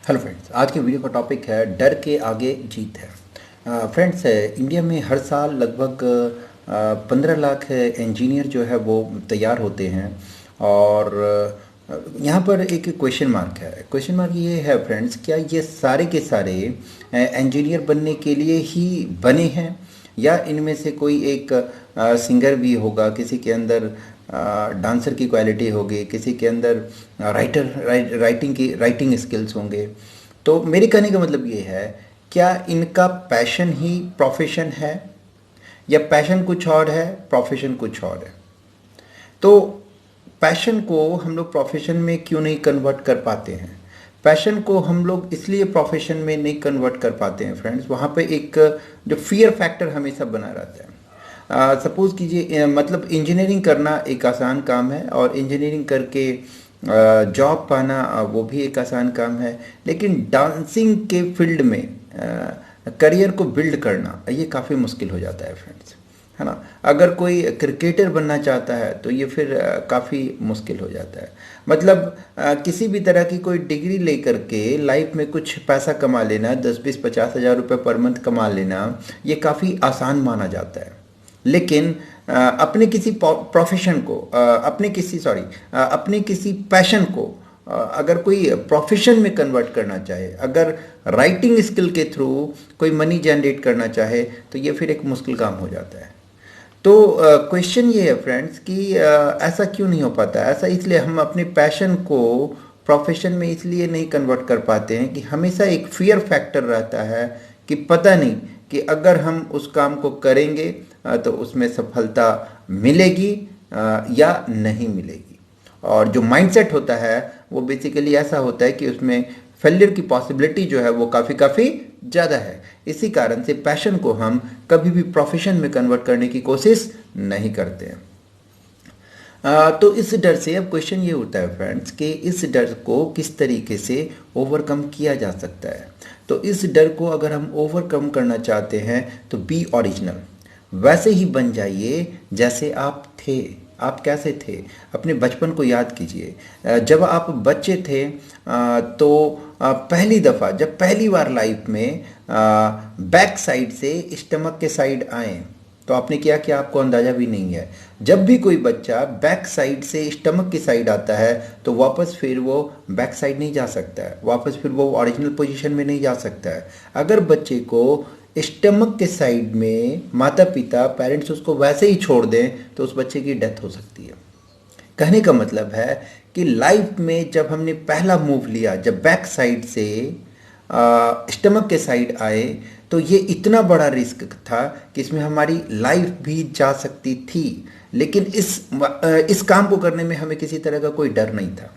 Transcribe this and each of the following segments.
Hello friends, आज के video का टॉपिक है डर के आगे जीत है। फ्रेंड्स, इंडिया में हर साल लगभग 15 लाख इंजीनियर जो है वो तैयार होते हैं। और यहाँ पर एक क्वेश्चन मार्क है। क्वेश्चन मार्क ये है फ्रेंड्स, क्या ये सारे के सारे इंजीनियर बनने के लिए ही बने हैं, या इनमें से कोई एक सिंगर भी होगा, किसी के अंदर डांसर की क्वालिटी होगी, किसी के अंदर राइटिंग स्किल्स होंगे। तो मेरे कहने का मतलब ये है, क्या इनका पैशन ही प्रोफेशन है, या पैशन कुछ और है, प्रोफेशन कुछ और है? तो पैशन को हम लोग प्रोफेशन में क्यों नहीं कन्वर्ट कर पाते हैं? पैशन को हम लोग इसलिए प्रोफेशन में नहीं कन्वर्ट कर पाते हैं फ्रेंड्स, वहाँ पे एक जो फियर फैक्टर हमेशा बना रहता है। सपोज़ कीजिए, मतलब इंजीनियरिंग करना एक आसान काम है, और इंजीनियरिंग करके जॉब पाना वो भी एक आसान काम है। लेकिन डांसिंग के फील्ड में करियर को बिल्ड करना ये काफ़ी मुश्किल हो जाता है फ्रेंड्स, है ना। अगर कोई क्रिकेटर बनना चाहता है तो ये फिर काफ़ी मुश्किल हो जाता है। मतलब किसी भी तरह की कोई डिग्री लेकर के लाइफ में कुछ पैसा कमा लेना, 10-20-50 हज़ार रुपये पर मंथ कमा लेना, ये काफ़ी आसान माना जाता है। लेकिन अपने किसी प्रोफेशन को अपने किसी पैशन को अगर कोई प्रोफेशन में कन्वर्ट करना चाहे, अगर राइटिंग स्किल के थ्रू कोई मनी जनरेट करना चाहे, तो ये फिर एक मुश्किल काम हो जाता है। तो क्वेश्चन ये है फ्रेंड्स कि ऐसा क्यों नहीं हो पाता? ऐसा इसलिए हम अपने पैशन को प्रोफेशन में इसलिए नहीं कन्वर्ट कर पाते हैं कि हमेशा एक फियर फैक्टर रहता है कि पता नहीं कि अगर हम उस काम को करेंगे तो उसमें सफलता मिलेगी या नहीं मिलेगी। और जो माइंडसेट होता है वो बेसिकली ऐसा होता है कि उसमें फेलियर की पॉसिबिलिटी जो है वो काफ़ी ज़्यादा है। इसी कारण से पैशन को हम कभी भी प्रोफेशन में कन्वर्ट करने की कोशिश नहीं करते हैं। तो इस डर से अब क्वेश्चन ये उठता है फ्रेंड्स कि इस डर को किस तरीके से ओवरकम किया जा सकता है। तो इस डर को अगर हम ओवरकम करना चाहते हैं तो बी ओरिजिनल, वैसे ही बन जाइए जैसे आप थे। आप कैसे थे? अपने बचपन को याद कीजिए। जब आप बच्चे थे तो पहली दफ़ा जब पहली बार लाइफ में बैक साइड से स्टमक के साइड आए तो आपने क्या किया, आपको अंदाज़ा भी नहीं है। जब भी कोई बच्चा बैक साइड से स्टमक की साइड आता है तो वापस फिर वो बैक साइड नहीं जा सकता है, वापस फिर वो ओरिजिनल पोजीशन में नहीं जा सकता है। अगर बच्चे को स्टमक के साइड में माता पिता पेरेंट्स उसको वैसे ही छोड़ दें तो उस बच्चे की डेथ हो सकती है। कहने का मतलब है कि लाइफ में जब हमने पहला मूव लिया, जब बैक साइड से स्टमक के साइड आए, तो ये इतना बड़ा रिस्क था कि इसमें हमारी लाइफ भी जा सकती थी। लेकिन इस काम को करने में हमें किसी तरह का कोई डर नहीं था,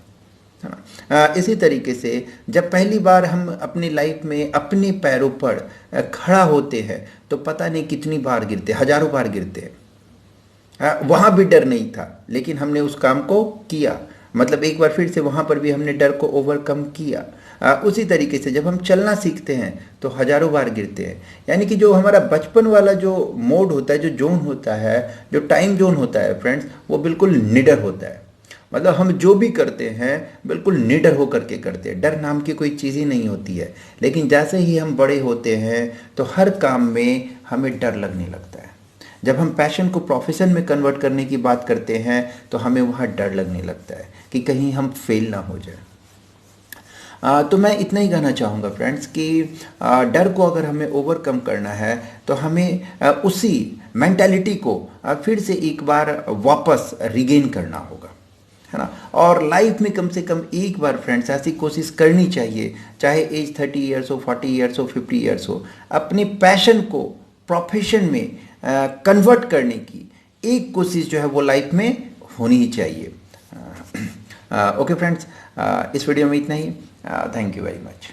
है ना। इसी तरीके से जब पहली बार हम अपनी लाइफ में अपने पैरों पर खड़ा होते हैं तो पता नहीं कितनी बार गिरते, हजारों बार गिरते हैं। वहाँ भी डर नहीं था, लेकिन हमने उस काम को किया। मतलब एक बार फिर से वहाँ पर भी हमने डर को ओवरकम किया। उसी तरीके से जब हम चलना सीखते हैं तो हजारों बार गिरते हैं। यानी कि जो हमारा बचपन वाला जो मोड होता है, जो जोन होता है, जो टाइम जोन होता है फ्रेंड्स, वो बिल्कुल निडर होता है। मतलब हम जो भी करते हैं बिल्कुल निडर होकर के करते हैं, डर नाम की कोई चीज़ ही नहीं होती है। लेकिन जैसे ही हम बड़े होते हैं तो हर काम में हमें डर लगने लगता है। जब हम पैशन को प्रोफेशन में कन्वर्ट करने की बात करते हैं तो हमें वहाँ डर लगने लगता है कि कहीं हम फेल ना हो जाए। तो मैं इतना ही कहना चाहूँगा फ्रेंड्स कि डर को अगर हमें ओवरकम करना है तो हमें उसी मेंटालिटी को फिर से एक बार वापस रिगेन करना होगा, है ना। और लाइफ में कम से कम एक बार फ्रेंड्स ऐसी कोशिश करनी चाहिए, चाहे एज 30 ईयर्स हो, 40 ईयर्स हो, 50 ईयर्स हो, अपने पैशन को प्रोफेशन में कन्वर्ट करने की एक कोशिश जो है वो लाइफ में होनी ही चाहिए। ओके फ्रेंड्स, इस वीडियो में इतना ही। Thank you very much.